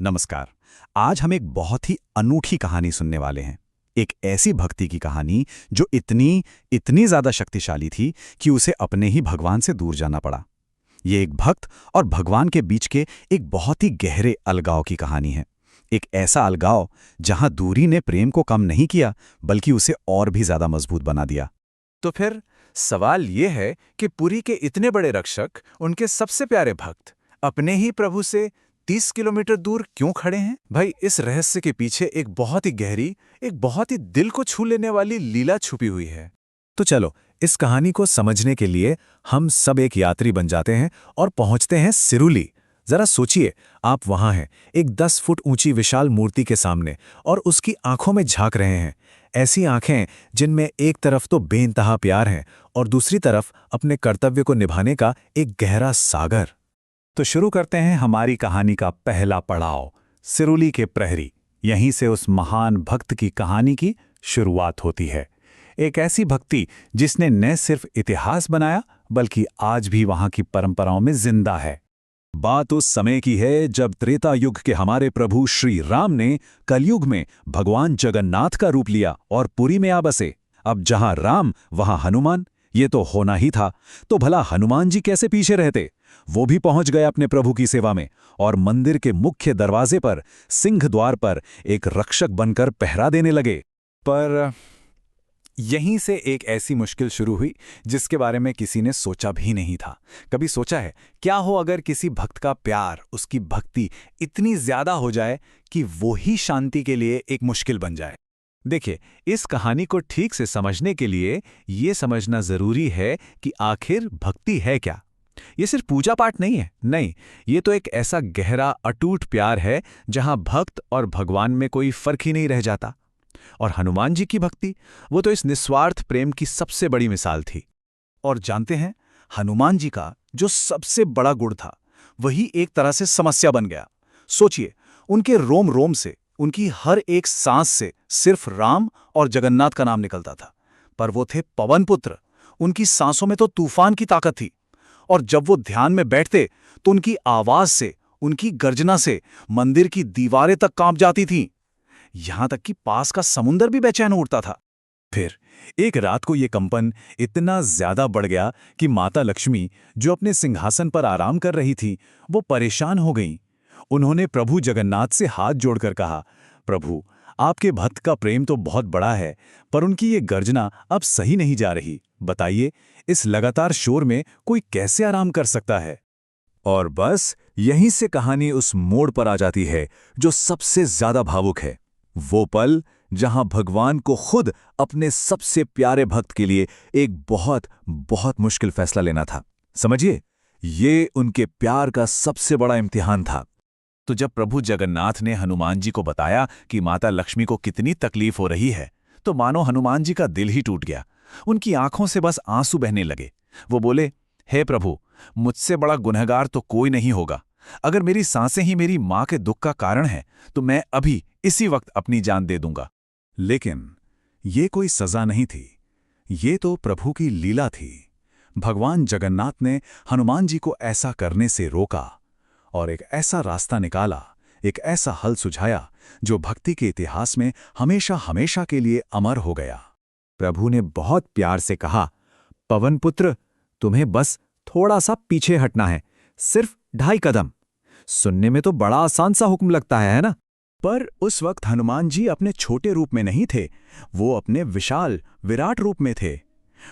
नमस्कार। आज हम एक बहुत ही अनूठी कहानी सुनने वाले हैं। एक ऐसी भक्ति की कहानी जो इतनी इतनी ज्यादा शक्तिशाली थी कि उसे अपने ही भगवान से दूर जाना पड़ा। ये एक भक्त और भगवान के बीच के एक बहुत ही गहरे अलगाव की कहानी है। एक ऐसा अलगाव जहां दूरी ने प्रेम को कम नहीं किया बल्कि उसे और भी ज्यादा मजबूत बना दिया। तो फिर सवाल ये है कि पुरी के इतने बड़े रक्षक, उनके सबसे प्यारे भक्त, अपने ही प्रभु से 30 किलोमीटर दूर क्यों खड़े हैं? भाई, इस रहस्य के पीछे एक बहुत ही गहरी, एक बहुत ही दिल को छू लेने वाली लीला छुपी हुई है। तो चलो, इस कहानी को समझने के लिए हम सब एक यात्री बन जाते हैं और पहुंचते हैं सिरुली। जरा सोचिए, आप वहां हैं, एक 10 फुट ऊंची विशाल मूर्ति के सामने, और उसकी आंखों में झांक रहे हैं। ऐसी आंखें जिनमें एक तरफ तो बेइंतहा प्यार है और दूसरी तरफ अपने कर्तव्य को निभाने का एक गहरा सागर। तो शुरू करते हैं हमारी कहानी का पहला पड़ाव, सिरुली के प्रहरी। यहीं से उस महान भक्त की कहानी की शुरुआत होती है। एक ऐसी भक्ति जिसने न सिर्फ इतिहास बनाया बल्कि आज भी वहां की परंपराओं में जिंदा है। बात उस समय की है जब त्रेता युग के हमारे प्रभु श्री राम ने कलयुग में भगवान जगन्नाथ का रूप लिया और पुरी में आ बसे। अब जहां राम वहां हनुमान, ये तो होना ही था। तो भला हनुमान जी कैसे पीछे रहते? वो भी पहुंच गए अपने प्रभु की सेवा में और मंदिर के मुख्य दरवाजे पर, सिंह द्वार पर एक रक्षक बनकर पहरा देने लगे। पर यहीं से एक ऐसी मुश्किल शुरू हुई जिसके बारे में किसी ने सोचा भी नहीं था। कभी सोचा है क्या हो अगर किसी भक्त का प्यार, उसकी भक्ति इतनी ज्यादा हो जाए कि वो ही शांति के लिए एक मुश्किल बन जाए? देखिए, इस कहानी को ठीक से समझने के लिए ये समझना जरूरी है कि आखिर भक्ति है क्या। ये सिर्फ पूजा पाठ नहीं है, नहीं, ये तो एक ऐसा गहरा अटूट प्यार है जहां भक्त और भगवान में कोई फर्क ही नहीं रह जाता। और हनुमान जी की भक्ति, वो तो इस निस्वार्थ प्रेम की सबसे बड़ी मिसाल थी। और जानते हैं, हनुमान जी का जो सबसे बड़ा गुण था वही एक तरह से समस्या बन गया। सोचिए, उनके रोम रोम से, उनकी हर एक सांस से सिर्फ राम और जगन्नाथ का नाम निकलता था। पर वो थे पवन पुत्र, उनकी सांसों में तो तूफान की ताकत थी। और जब वो ध्यान में बैठते तो उनकी आवाज से, उनकी गर्जना से मंदिर की दीवारें तक कांप जाती थीं। यहां तक कि पास का समुंदर भी बेचैन उठता था। फिर एक रात को ये कंपन इतना ज्यादा बढ़ गया कि माता लक्ष्मी, जो अपने सिंहासन पर आराम कर रही थी, वो परेशान हो गईं। उन्होंने प्रभु जगन्नाथ से हाथ जोड़कर कहा, प्रभु, आपके भक्त का प्रेम तो बहुत बड़ा है, पर उनकी ये गर्जना अब सही नहीं जा रही। बताइए, इस लगातार शोर में कोई कैसे आराम कर सकता है? और बस यहीं से कहानी उस मोड़ पर आ जाती है जो सबसे ज्यादा भावुक है। वो पल जहां भगवान को खुद अपने सबसे प्यारे भक्त के लिए एक बहुत बहुत मुश्किल फैसला लेना था। समझिए, ये उनके प्यार का सबसे बड़ा इम्तिहान था। तो जब प्रभु जगन्नाथ ने हनुमान जी को बताया कि माता लक्ष्मी को कितनी तकलीफ हो रही है, तो मानो हनुमान जी का दिल ही टूट गया। उनकी आंखों से बस आंसू बहने लगे। वो बोले, हे प्रभु, मुझसे बड़ा गुनहगार तो कोई नहीं होगा। अगर मेरी सांसें ही मेरी मां के दुख का कारण है तो मैं अभी इसी वक्त अपनी जान दे दूंगा। लेकिन ये कोई सजा नहीं थी, ये तो प्रभु की लीला थी। भगवान जगन्नाथ ने हनुमान जी को ऐसा करने से रोका और एक ऐसा रास्ता निकाला, एक ऐसा हल सुझाया जो भक्ति के इतिहास में हमेशा हमेशा के लिए अमर हो गया। प्रभु ने बहुत प्यार से कहा, पवन पुत्र, तुम्हें बस थोड़ा सा पीछे हटना है, सिर्फ 2.5 कदम। सुनने में तो बड़ा आसान सा हुक्म लगता है ना? पर उस वक्त हनुमान जी अपने छोटे रूप में नहीं थे, वो अपने विशाल विराट रूप में थे।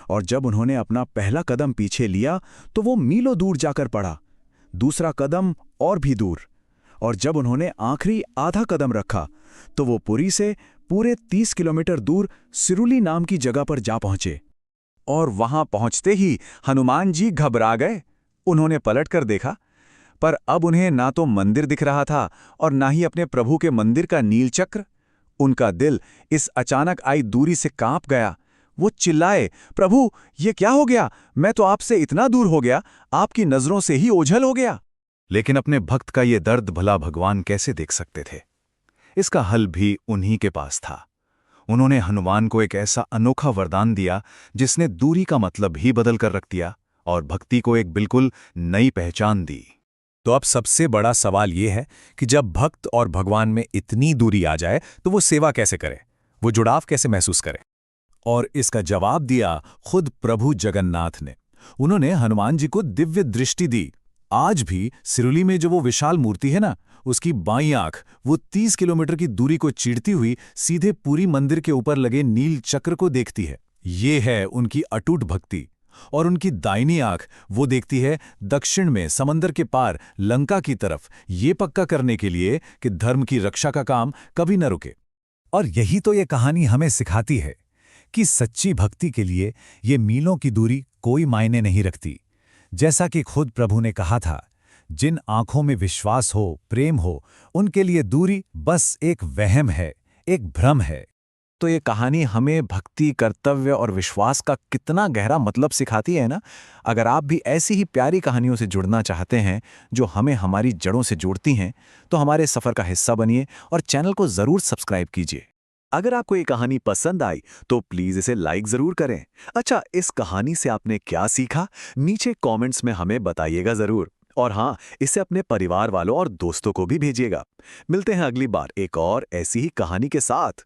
और जब उन्होंने अपना पहला कदम पीछे लिया तो वो मीलों दूर जाकर पड़ा, दूसरा कदम और भी दूर। और जब उन्होंने आखिरी आधा कदम रखा तो वो पुरी से पूरे 30 किलोमीटर दूर सिरुली नाम की जगह पर जा पहुंचे। और वहां पहुंचते ही हनुमान जी घबरा गए। उन्होंने पलटकर देखा, पर अब उन्हें ना तो मंदिर दिख रहा था और ना ही अपने प्रभु के मंदिर का नीलचक्र। उनका दिल इस अचानक आई दूरी से कांप गया। वो चिल्लाए, प्रभु, ये क्या हो गया? मैं तो आपसे इतना दूर हो गया, आपकी नजरों से ही ओझल हो गया। लेकिन अपने भक्त का ये दर्द भला भगवान कैसे देख सकते थे? इसका हल भी उन्हीं के पास था। उन्होंने हनुमान को एक ऐसा अनोखा वरदान दिया जिसने दूरी का मतलब ही बदल कर रख दिया और भक्ति को एक बिल्कुल नई पहचान दी। तो अब सबसे बड़ा सवाल ये है कि जब भक्त और भगवान में इतनी दूरी आ जाए तो वो सेवा कैसे करे, वो जुड़ाव कैसे महसूस करे। और इसका जवाब दिया खुद प्रभु जगन्नाथ ने। उन्होंने हनुमान जी को दिव्य दृष्टि दी। आज भी सिरुली में जो वो विशाल मूर्ति है ना, उसकी बाईं आंख वो 30 किलोमीटर की दूरी को चीरती हुई सीधे पूरी मंदिर के ऊपर लगे नील चक्र को देखती है। ये है उनकी अटूट भक्ति। और उनकी दाहिनी आंख वो देखती है दक्षिण में समंदर के पार लंका की तरफ, ये पक्का करने के लिए कि धर्म की रक्षा का काम कभी न रुके। और यही तो ये कहानी हमें सिखाती है कि सच्ची भक्ति के लिए ये मीलों की दूरी कोई मायने नहीं रखती। जैसा कि खुद प्रभु ने कहा था, जिन आंखों में विश्वास हो, प्रेम हो, उनके लिए दूरी बस एक वहम है, एक भ्रम है। तो ये कहानी हमें भक्ति, कर्तव्य और विश्वास का कितना गहरा मतलब सिखाती है ना। अगर आप भी ऐसी ही प्यारी कहानियों से जुड़ना चाहते हैं जो हमें हमारी जड़ों से जोड़ती हैं, तो हमारे सफ़र का हिस्सा बनिए और चैनल को ज़रूर सब्सक्राइब कीजिए। अगर आपको ये कहानी पसंद आई तो प्लीज़ इसे लाइक ज़रूर करें। अच्छा, इस कहानी से आपने क्या सीखा, नीचे कमेंट्स में हमें बताइएगा ज़रूर। और हाँ, इसे अपने परिवार वालों और दोस्तों को भी भेजिएगा। मिलते हैं अगली बार एक और ऐसी ही कहानी के साथ।